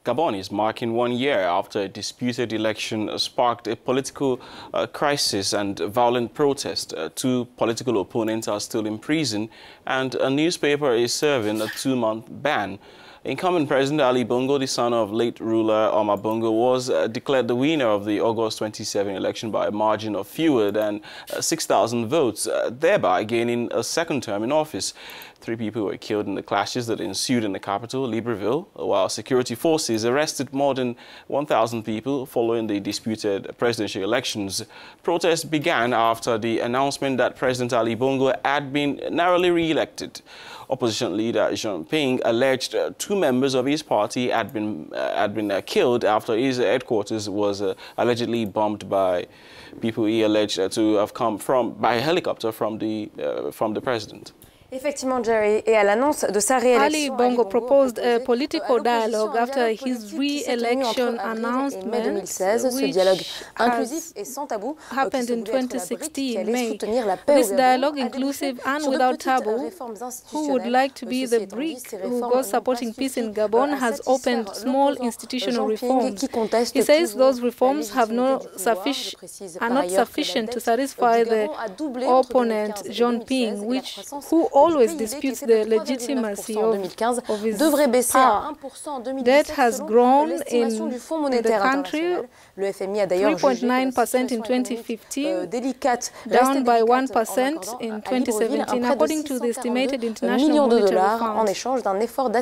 Gabon is marking 1 year after a disputed election sparked a political crisis and violent protest. Two political opponents are still in prison, and a newspaper is serving a 2-month ban. Incumbent President Ali Bongo, the son of late ruler Omar Bongo, was declared the winner of the August 27 election by a margin of fewer than 6,000 votes, thereby gaining a second term in office. 3 people were killed in the clashes that ensued in the capital, Libreville, while security forces arrested more than 1,000 people following the disputed presidential elections. Protests began after the announcement that President Ali Bongo had been narrowly re-elected. Opposition leader Jean Ping alleged 2 members of his party had been killed after his headquarters was allegedly bombed by people he alleged to have come by helicopter from the president. Effectivement, Jerry, et à l'annonce de sa réélection, Ali Bongo proposed a political dialogue after his re-election announcement, which happened in 2016 May. This dialogue, inclusive and without taboo, who would like to be the brick who goes supporting peace in Gabon, has opened small institutional reforms. He says those reforms are not sufficient to satisfy the opponent, Jean Ping, who always disputes the legitimacy of his power. Debt has grown in the country, 3.9% in 2015, down by 1% in 2017, according to the estimated International Monetary Fund.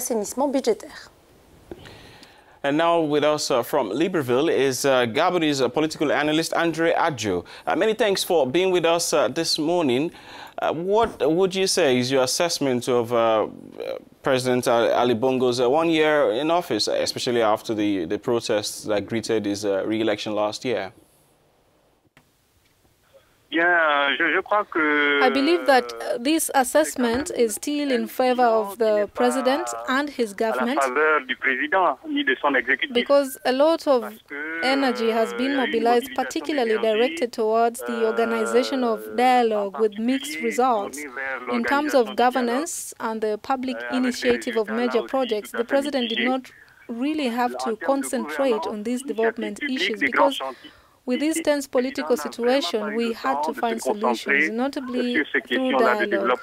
And now with us from Libreville is Gabonese political analyst Andre Adjo. Many thanks for being with us this morning. What would you say is your assessment of President Ali Bongo's 1 year in office, especially after the protests that greeted his re-election last year? I believe that this assessment is still in favor of the president and his government, because a lot of energy has been mobilized, particularly directed towards the organization of dialogue with mixed results. In terms of governance and the public initiative of major projects, the president did not really have to concentrate on these development issues, because with this tense political situation, we had to find solutions, notably through dialogue.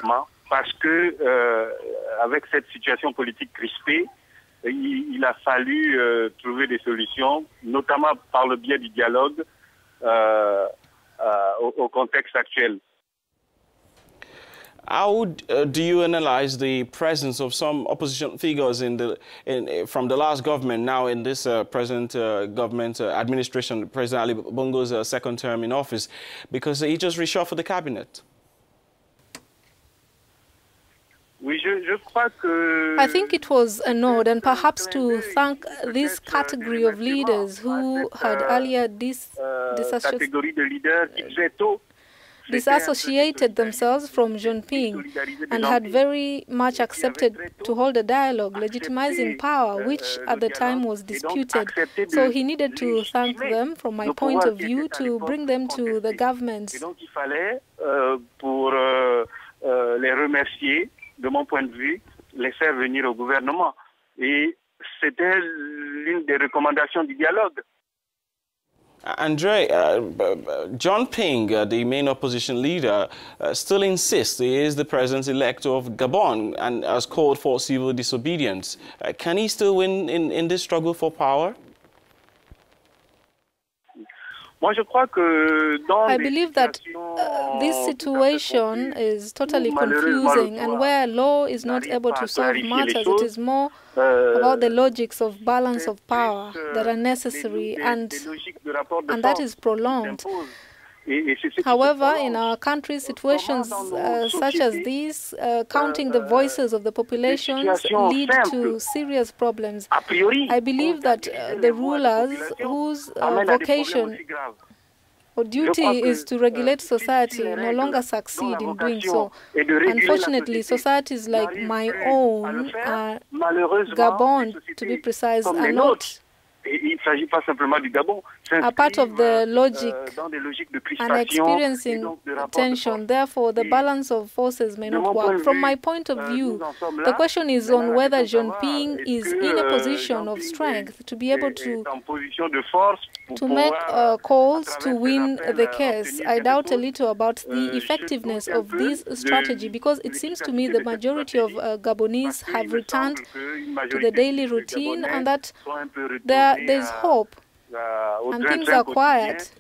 Parce que, avec cette situation politique crispée, il a fallu trouver des solutions, notamment par le biais du dialogue au contexte actuel. How do you analyze the presence of some opposition figures from the last government, now in this present government administration, President Ali Bongo's second term in office, because he just reshuffled the cabinet? I think it was a nod, and perhaps to thank this category of leaders who had earlier disassociated themselves from Jean Ping and had very much accepted to hold a dialogue, legitimizing power, which at the time was disputed. So he needed to thank them, from my point of view, to bring them to the government. Les remercier, de mon point de vue, les faire venir au gouvernement. Et c'était l'une des recommandations du dialogue. Andre, John Ping, the main opposition leader, still insists he is the president-elect of Gabon and has called for civil disobedience. Can he still win in this struggle for power? I believe that this situation is totally confusing, and where law is not able to solve matters, it is more about the logics of balance of power that are necessary, and that is prolonged. However, in our country, situations such as these, counting the voices of the populations, lead to serious problems. I believe that the rulers whose vocation or duty is to regulate society no longer succeed in doing so. Unfortunately, societies like my own, Gabon to be precise, are not Et il ne s'agit pas simplement du Gabon. A part of the logic and and experiencing tension. Therefore, the balance of forces may not work. From my point of view, the question is on whether Jean-Ping is in a position of strength to be able to make calls to win the case. I doubt a little about the effectiveness of this strategy, because it seems to me the majority of Gabonese have returned to the daily routine, and that there's hope and things are quiet.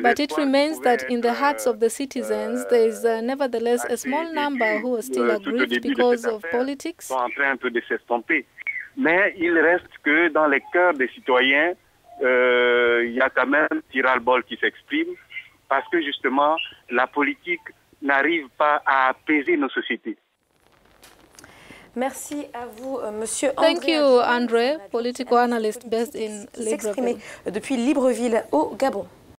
But it remains that in the hearts of the citizens, there is nevertheless a small number who are still aggrieved because of politics. Mais il reste que dans les cœurs des citoyens, il y a quand même ras-le-bol qui s'exprime, parce que justement, la politique n'arrive pas à apaiser nos sociétés. Merci à vous, Monsieur André. Thank you, André, political analyst based in Libreville. Depuis Libreville, au Gabon.